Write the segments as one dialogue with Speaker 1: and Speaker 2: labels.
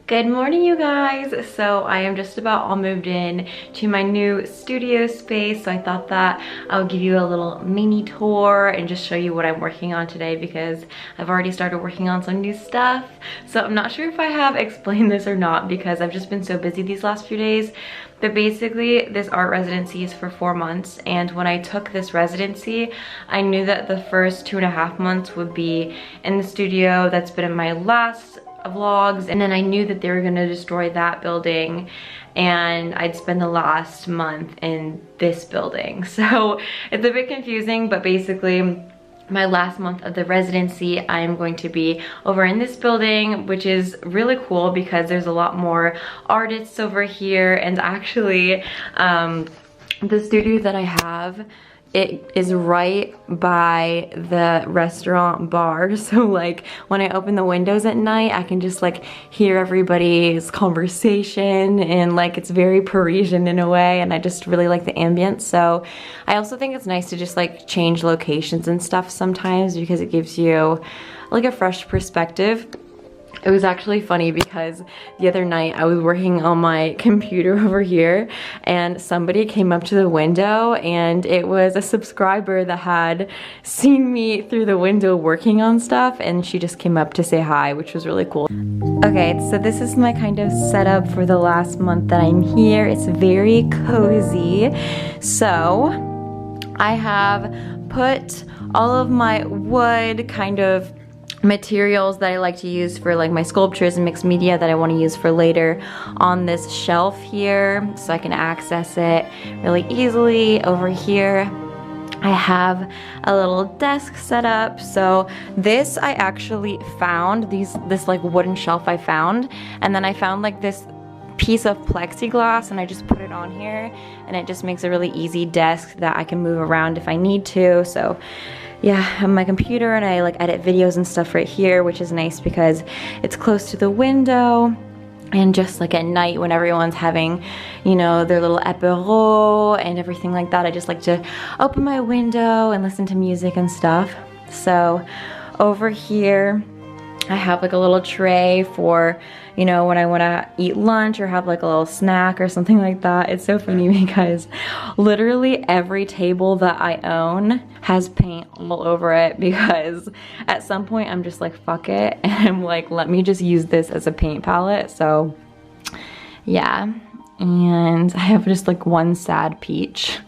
Speaker 1: Good morning, you guys. So I am just about all moved in to my new studio space. So I thought that I would give you a little mini tour and just show you what I'm working on today because I've already started working on some new stuff. So I'm not sure if I have explained this or not because I've just been so busy these last few days. But basically, this art residency is for 4 months. And when I took this residency, I knew that the first 2.5 months would be in the studio that's been in my last vlogs, and then I knew that they were gonna destroy that building and I'd spend the last month in this building. So it's a bit confusing, but basically my last month of the residency I am going to be over in this building, which is really cool because there's a lot more artists over here. And actually the studio that I have, it is right by the restaurant bar, so like when I open the windows at night I can just like hear everybody's conversation, and like it's very Parisian in a way, and I just really like the ambience. So I also think it's nice to just like change locations and stuff sometimes because it gives you like a fresh perspective. It was actually funny because the other night I was working on my computer over here and somebody came up to the window, and it was a subscriber that had seen me through the window working on stuff, and she just came up to say hi, which was really cool. Okay, so this is my kind of setup for the last month that I'm here. It's very cozy. So I have put all of my wood kind of materials that I like to use for like my sculptures and mixed media that I want to use for later on this shelf here so I can access it really easily. Over here I have a little desk set up. So this I actually found, this like wooden shelf I found, and then I found like this piece of plexiglass and I just put it on here, and it just makes a really easy desk that I can move around if I need to. So yeah, I have my computer and I like edit videos and stuff right here, which is nice because it's close to the window. And just like at night when everyone's having, you know, their little apéro and everything like that, I just like to open my window and listen to music and stuff. So over here I have like a little tray for, you know, when I want to eat lunch or have like a little snack or something like that. It's so funny because literally every table that I own has paint all over it because at some point I'm just like, fuck it. And I'm like, let me just use this as a paint palette. So yeah. And I have just like one sad peach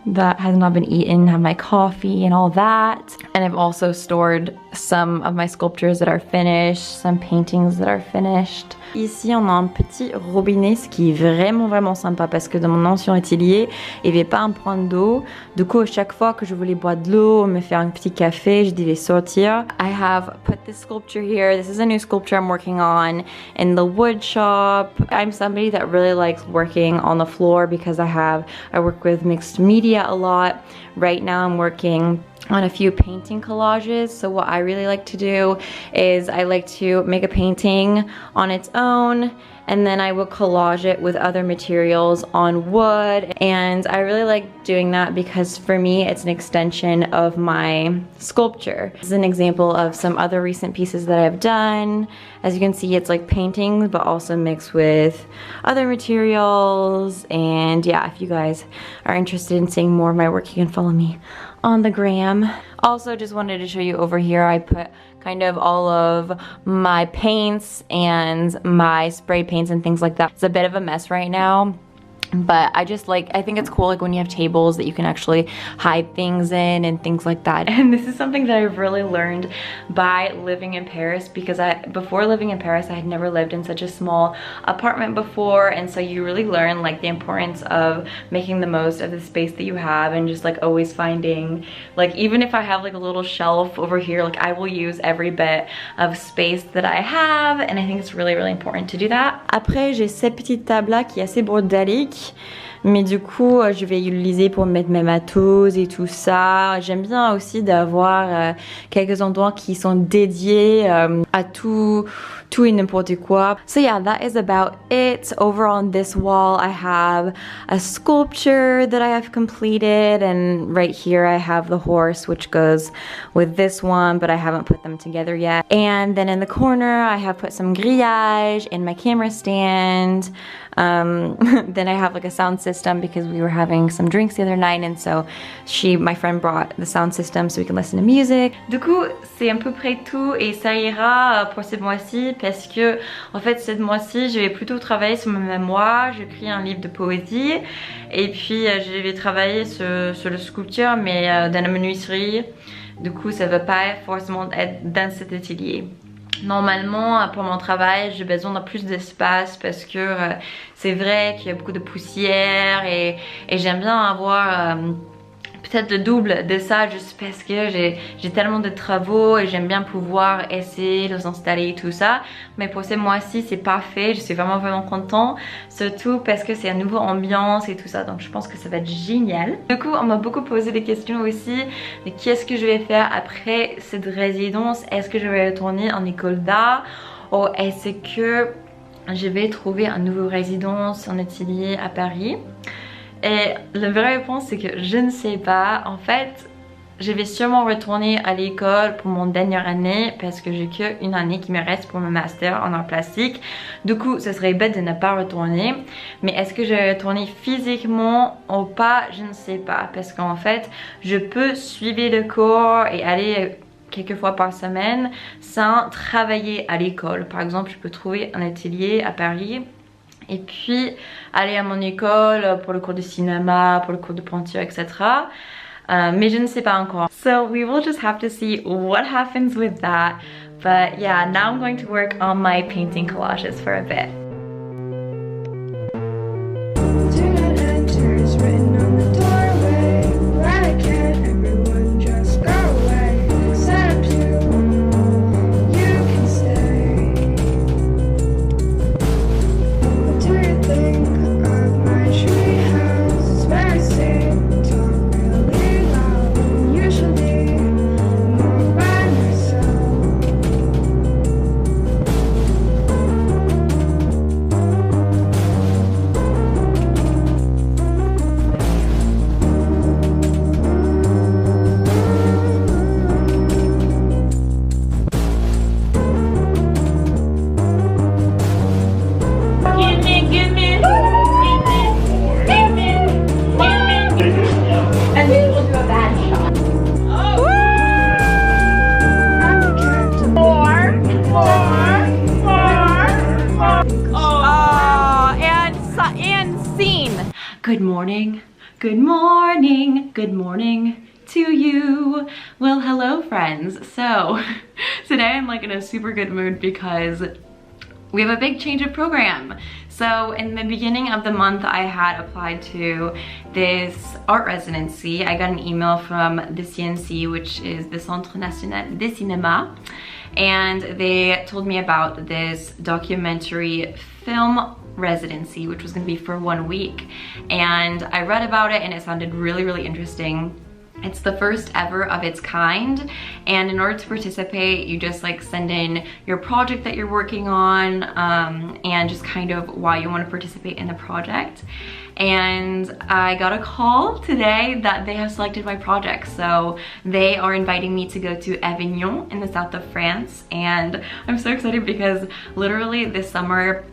Speaker 1: that has not been eaten, have my coffee and all that. And I've also stored some of my sculptures that are finished, some paintings that are finished. Ici, on a un petit robinet, ce qui est vraiment sympa parce que dans mon ancien atelier, il n'y avait pas un point d'eau. Du coup, à chaque fois que je voulais boire de l'eau, me faire un petit café, je devais sortir. I have put this sculpture here. This is a new sculpture I'm working on in the wood shop. I'm somebody that really likes working on the floor because I work with mixed media a lot. Right now I'm working on a few painting collages. So what I really like to do is I like to make a painting on its own, and then I will collage it with other materials on wood. And I really like doing that because for me it's an extension of my sculpture. This is an example of some other recent pieces that I've done. As you can see, it's like paintings but also mixed with other materials. And yeah, if you guys are interested in seeing more of my work, you can follow me on the gram. Also, just wanted to show you over here, I put kind of all of my paints and my spray paints and things like that. It's a bit of a mess right now, but I think it's cool like when you have tables that you can actually hide things in and things like that. And this is something that I've really learned by living in Paris because before living in Paris I had never lived in such a small apartment before, and so you really learn like the importance of making the most of the space that you have and just like always finding, like even if I have like a little shelf over here, like I will use every bit of space that I have, and I think it's really important to do that. Après j'ai cette petite table là qui est assez bordélique. Mais du coup, je vais l'utiliser pour mettre mes matos et tout ça. J'aime bien aussi d'avoir quelques endroits qui sont dédiés à tout et n'importe quoi. So yeah, that is about it. Over on this wall, I have a sculpture that I have completed, and right here I have the horse, which goes with this one, but I haven't put them together yet. And then in the corner, I have put some grillage in my camera stand. Then I have like a sound system because we were having some drinks the other night, and so my friend brought the sound system so we can listen to music. Du coup, c'est à peu près tout et ça ira pour ce mois-ci parce que en fait ce mois-ci je vais plutôt travailler sur ma mémoire. J'écris un livre de poésie et puis je vais travailler sur la sculpture mais dans la menuiserie. Du coup, ça va pas forcément être dans cet atelier. Normalement, pour mon travail, j'ai besoin de plus d'espace parce que c'est vrai qu'il y a beaucoup de poussière et j'aime bien avoir peut-être le double de ça juste parce que j'ai tellement de travaux et j'aime bien pouvoir essayer de les installer et tout ça. Mais pour ce mois-ci, c'est parfait. Je suis vraiment content. Surtout parce que c'est une nouvelle ambiance et tout ça. Donc je pense que ça va être génial. Du coup, on m'a beaucoup posé des questions aussi. De qu'est-ce que je vais faire après cette résidence? Est-ce que je vais retourner en école d'art? Ou est-ce que je vais trouver une nouvelle résidence en atelier à Paris? Et la vraie réponse c'est que je ne sais pas. En fait, je vais sûrement retourner à l'école pour mon dernière année parce que j'ai qu'une année qui me reste pour mon master en art plastique. Du coup, ce serait bête de ne pas retourner. Mais est-ce que je vais retourner physiquement ou pas? Je ne sais pas. Parce qu'en fait, je peux suivre le cours et aller quelques fois par semaine sans travailler à l'école. Par exemple, je peux trouver un atelier à Paris et puis aller à mon école pour le cours de cinéma, pour le cours de peinture, etc. Mais je ne sais pas encore. So we will just have to see what happens with that. But yeah, now I'm going to work on my painting collages for a bit. Good morning to you. Well, hello friends. So today I'm like in a super good mood because we have a big change of program. So in the beginning of the month, I had applied to this art residency. I got an email from the CNC, which is the Centre National de Cinéma, and they told me about this documentary film residency, which was going to be for 1 week. And I read about it and it sounded really interesting. It's the first ever of its kind, and in order to participate you just like send in your project that you're working on and just kind of why you want to participate in the project. And I got a call today that they have selected my project, so they are inviting me to go to Avignon in the south of France, and I'm so excited because literally this summer,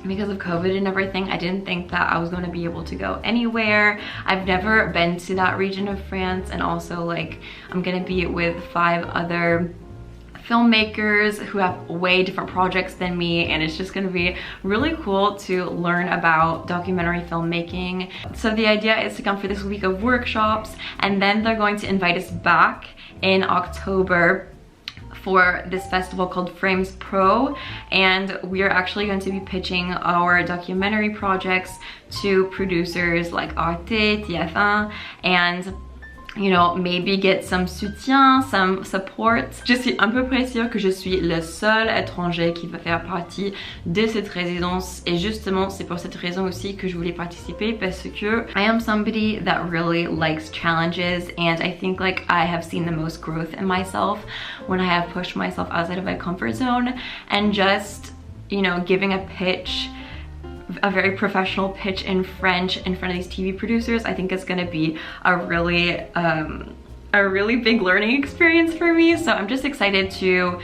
Speaker 1: because of COVID and everything, I didn't think that I was going to be able to go anywhere. I've never been to that region of France, and also like I'm gonna be with 5 other filmmakers who have way different projects than me, and it's just gonna be really cool to learn about documentary filmmaking. So the idea is to come for this week of workshops, and then they're going to invite us back in October for this festival called Frames Pro, and we are actually going to be pitching our documentary projects to producers like Arte, TF1, and you know, maybe get some soutien, some support. Je suis à peu près sûre que je suis le seul étranger qui va faire partie de cette résidence et justement c'est pour cette raison aussi que je voulais participer parce que I am somebody that really likes challenges and I think like I have seen the most growth in myself when I have pushed myself outside of my comfort zone and just, you know, giving a pitch, a very professional pitch in French in front of these TV producers. I think it's gonna be a really big learning experience for me. So I'm just excited to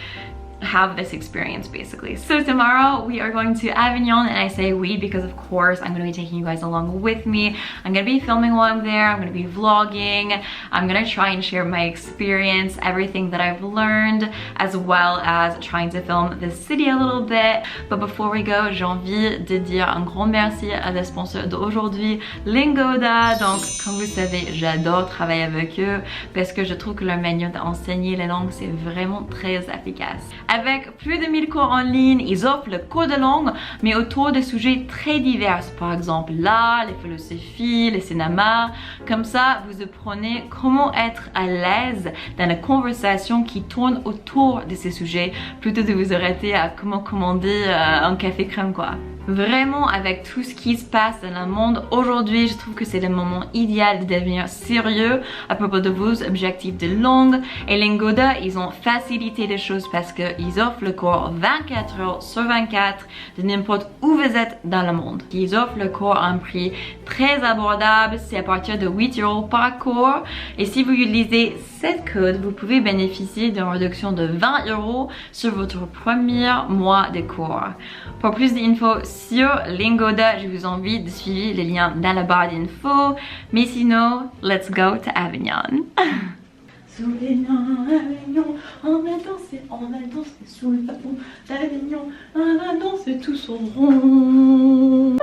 Speaker 1: have this experience basically. So tomorrow we are going to Avignon, and I say we because of course I'm going to be taking you guys along with me. I'm going to be filming while I'm there, I'm going to be vlogging, I'm going to try and share my experience, everything that I've learned, as well as trying to film the city a little bit. But before we go, j'ai envie de dire un grand merci à des sponsors d'aujourd'hui, Lingoda. Donc comme vous savez, j'adore travailler avec eux parce que je trouve que leur manière d'enseigner les langues c'est vraiment très efficace. Avec plus de 1000 cours en ligne, ils offrent le cours de langue, mais autour de sujets très divers. Par exemple, l'art, les philosophies, le cinéma. Comme ça, vous apprenez comment être à l'aise dans la conversation qui tourne autour de ces sujets, plutôt de vous arrêter à comment commander un café crème, quoi. Vraiment, avec tout ce qui se passe dans le monde aujourd'hui, je trouve que c'est le moment idéal de devenir sérieux à propos de vos objectifs de langue. Et Lingoda, ils ont facilité les choses parce qu'ils offrent le cours 24 heures sur 24 de n'importe où vous êtes dans le monde. Ils offrent le cours à un prix très abordable, c'est à partir de 8 € par cours. Et si vous utilisez cette code, vous pouvez bénéficier d'une réduction de 20 € sur votre premier mois de cours. Pour plus d'infos sur Lingoda, je vous invite de suivre les liens dans la barre d'infos. Mais sinon, let's go to Avignon.
Speaker 2: Sous les nains, Avignon, on va danser sous le plafond d'Avignon, on va danser tous au rond.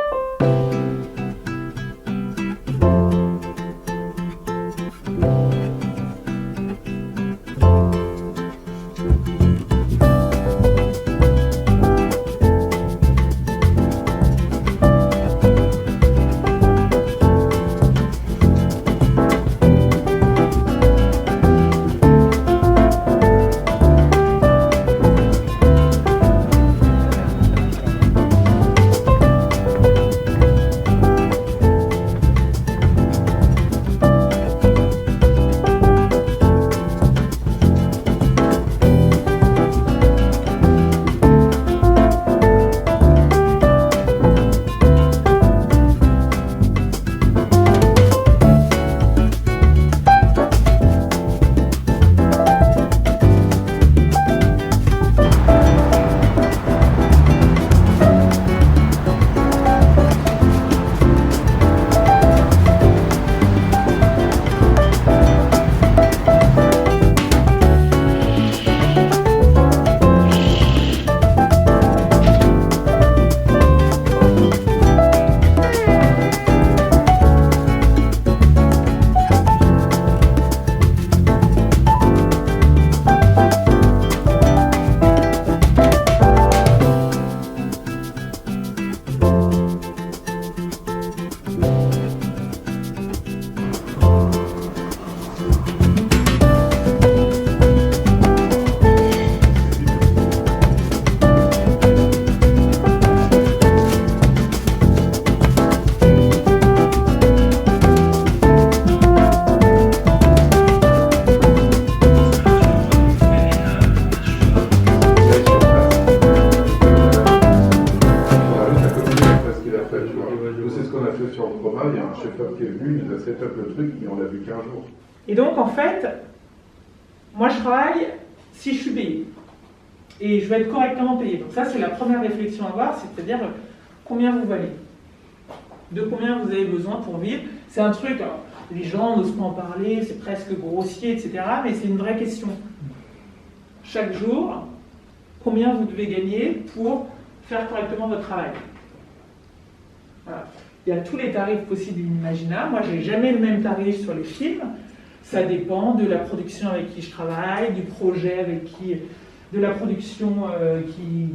Speaker 3: chef-op qui est venu, il nous a set-up le truc, mais on l'a vu qu'un jour.
Speaker 2: Et donc en fait, moi je travaille si je suis payé. Et je vais être correctement payé. Donc ça c'est la première réflexion à avoir, c'est-à-dire combien vous valez. De combien vous avez besoin pour vivre. C'est un truc, alors, les gens n'osent pas en parler, c'est presque grossier, etc. Mais c'est une vraie question. Chaque jour, combien vous devez gagner pour faire correctement votre travail. Voilà. Il y a tous les tarifs possibles et inimaginables. Moi, je n'ai jamais le même tarif sur les films. Ça dépend de la production avec qui je travaille, du projet avec qui, de la production qui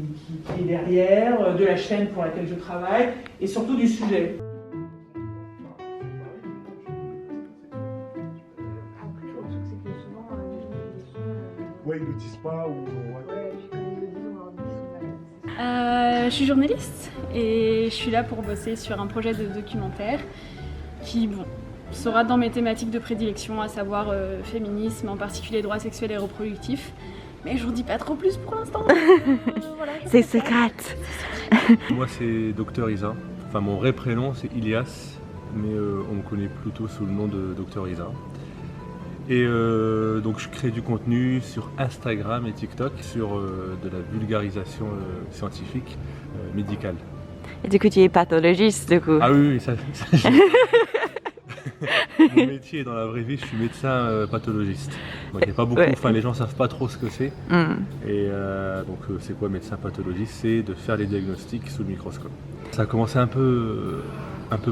Speaker 2: est derrière, de la chaîne pour laquelle je travaille, et surtout du sujet.
Speaker 3: Ouais, ils le disent pas ou. Ouais.
Speaker 4: Je suis journaliste et je suis là pour bosser sur un projet de documentaire qui sera dans mes thématiques de prédilection, à savoir féminisme, en particulier droits sexuels et reproductifs. Mais je vous dis pas trop plus pour l'instant. Voilà,
Speaker 1: C'est secret.
Speaker 5: Moi c'est Docteur Isa. Enfin mon vrai prénom c'est Ilias, mais on me connaît plutôt sous le nom de Docteur Isa. Et donc je crée du contenu sur Instagram et TikTok sur de la vulgarisation scientifique médicale.
Speaker 1: Et du coup, tu es pathologiste, du coup.
Speaker 5: Ah oui, ça mon métier dans la vraie vie, je suis médecin pathologiste. Donc il n'y a pas beaucoup, enfin les gens savent pas trop ce que c'est. Et donc c'est quoi médecin pathologiste? C'est de faire les diagnostics sous le microscope. Ça a commencé un peu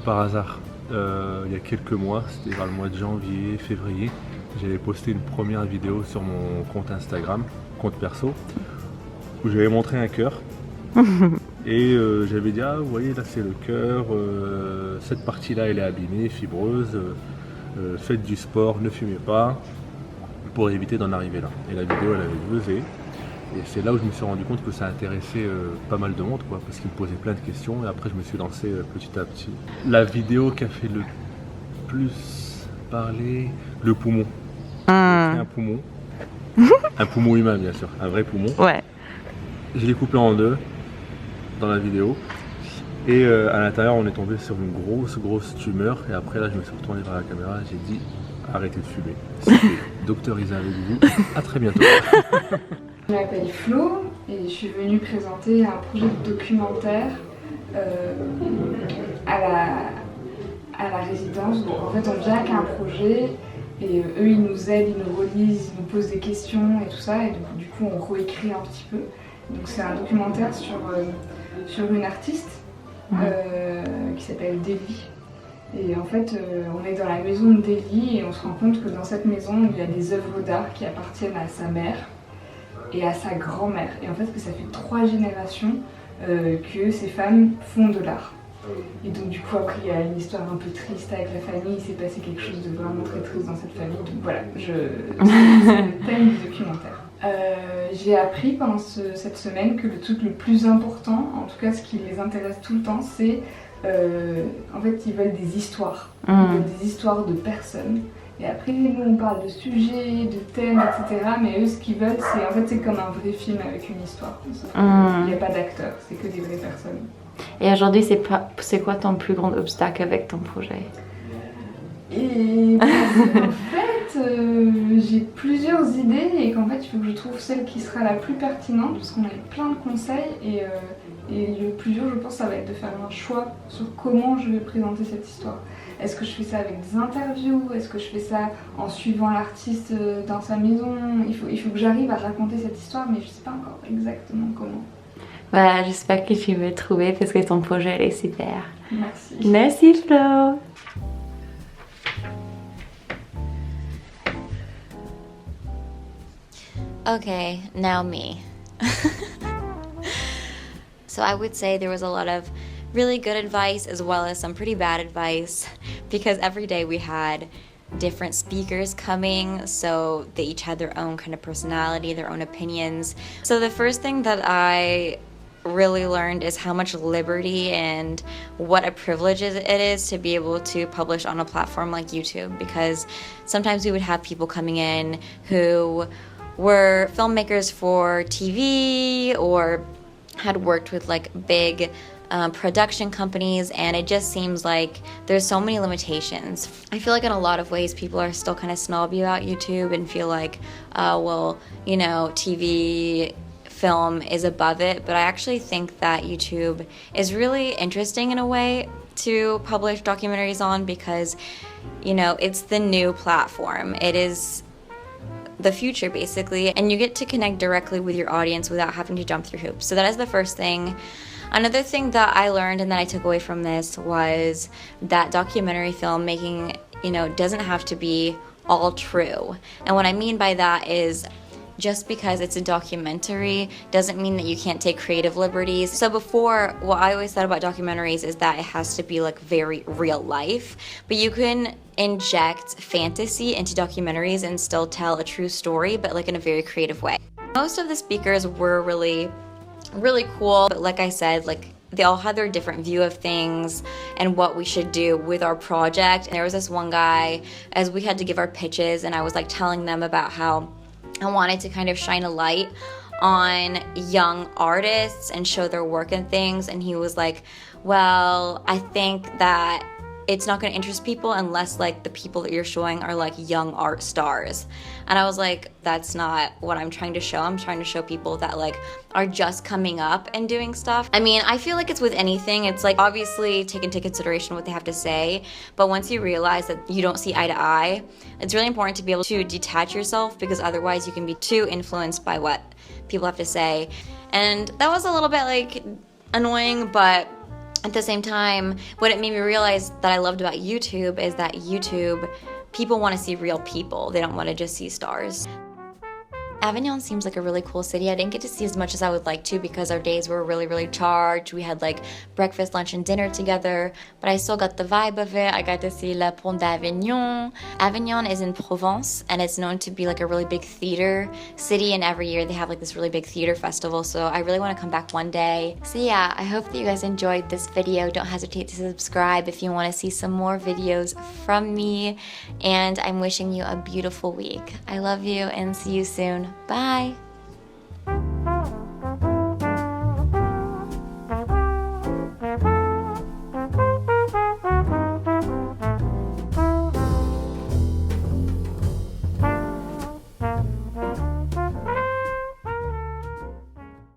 Speaker 5: par hasard. Il y a quelques mois, c'était vers le mois de janvier, février. J'avais posté une première vidéo sur mon compte Instagram, compte perso, où j'avais montré un cœur. Et j'avais dit, ah vous voyez là c'est le cœur, cette partie là elle est abîmée, fibreuse, faites du sport, ne fumez pas, pour éviter d'en arriver là. Et la vidéo elle avait buzzé, et c'est là où je me suis rendu compte que ça intéressait pas mal de monde, quoi, parce qu'ils me posaient plein de questions, et après je me suis lancé petit à petit. La vidéo qui a fait le plus parler, le poumon. J'ai pris un poumon humain bien sûr, un vrai poumon.
Speaker 1: Ouais.
Speaker 5: Je l'ai coupé en deux dans la vidéo, et à l'intérieur on est tombé sur une grosse tumeur, et après là je me suis retourné vers la caméra et j'ai dit arrêtez de fumer. C'était Docteur Isa avec vous, à très bientôt.
Speaker 6: Je m'appelle Flo et je suis venue présenter un projet de documentaire à la résidence. Donc en fait on vient avec un projet et eux ils nous aident, ils nous relisent, ils nous posent des questions et tout ça, et du coup on réécrit un petit peu. Donc c'est un documentaire sur une artiste qui s'appelle Devi. Et en fait on est dans la maison de Devi et on se rend compte que dans cette maison il y a des œuvres d'art qui appartiennent à sa mère et à sa grand-mère. Et en fait que ça fait 3 générations que ces femmes font de l'art. Et donc du coup après il y a une histoire un peu triste avec la famille, il s'est passé quelque chose de vraiment très triste dans cette famille. Donc voilà, c'est le thème du documentaire. J'ai appris pendant cette semaine que le truc le plus important, en tout cas ce qui les intéresse tout le temps, c'est en fait ils veulent des histoires. Ils veulent des histoires de personnes. Et après nous on parle de sujets, de thèmes, etc. Mais eux ce qu'ils veulent c'est comme un vrai film avec une histoire. Il n'y a pas d'acteurs, c'est que des vraies personnes.
Speaker 1: Et aujourd'hui, c'est quoi ton plus grand obstacle avec ton projet?
Speaker 6: Et en fait, j'ai plusieurs idées et qu'en fait, il faut que je trouve celle qui sera la plus pertinente parce qu'on a plein de conseils et le plus dur, je pense, ça va être de faire un choix sur comment je vais présenter cette histoire. Est-ce que je fais ça avec des interviews? Est-ce que je fais ça en suivant l'artiste dans sa maison? Il faut que j'arrive à raconter cette histoire, mais je sais pas encore exactement comment.
Speaker 1: Voilà, j'espère que tu vas trouver parce que ton projet est super.
Speaker 6: Merci.
Speaker 1: Merci Flo.
Speaker 7: Okay, now me. So I would say there was a lot of really good advice as well as some pretty bad advice because every day we had different speakers coming, so they each had their own kind of personality, their own opinions. So the first thing that I really learned is how much liberty and what a privilege it is to be able to publish on a platform like YouTube, because sometimes we would have people coming in who were filmmakers for TV or had worked with like big production companies, and it just seems like there's so many limitations. I feel like in a lot of ways people are still kind of snobby about YouTube and feel like, well, you know, TV film is above it, but I actually think that YouTube is really interesting in a way to publish documentaries on because, you know, it's the new platform. It is the future basically, and you get to connect directly with your audience without having to jump through hoops. So that is the first thing. Another thing that I learned and that I took away from this was that documentary filmmaking, you know, doesn't have to be all true. And what I mean by that is just because it's a documentary doesn't mean that you can't take creative liberties. So before, what I always thought about documentaries is that it has to be like very real life, but you can inject fantasy into documentaries and still tell a true story, but like in a very creative way. Most of the speakers were really cool, but like I said, like they all had their different view of things and what we should do with our project. And there was this one guy, as we had to give our pitches, and I was like telling them about how I wanted to kind of shine a light on young artists and show their work and things, and he was like, well, I think that it's not going to interest people unless like the people that you're showing are like young art stars. And I was like, that's not what I'm trying to show. I'm trying to show people that like are just coming up and doing stuff. I mean, I feel like it's with anything. It's like obviously take into consideration what they have to say, but once you realize that you don't see eye to eye, it's really important to be able to detach yourself, because otherwise you can be too influenced by what people have to say. And that was a little bit like annoying, but at the same time, what it made me realize that I loved about YouTube is that YouTube, people want to see real people. They don't want to just see stars. Avignon seems like a really cool city. I didn't get to see as much as I would like to because our days were really charged. We had like breakfast, lunch, and dinner together, but I still got the vibe of it. I got to see La Pont d'Avignon. Avignon is in Provence, and it's known to be like a really big theater city, and every year they have like this really big theater festival, so I really want to come back one day. So yeah, I hope that you guys enjoyed this video. Don't hesitate to subscribe if you want to see some more videos from me, and I'm wishing you a beautiful week. I love you and see you soon. Bye!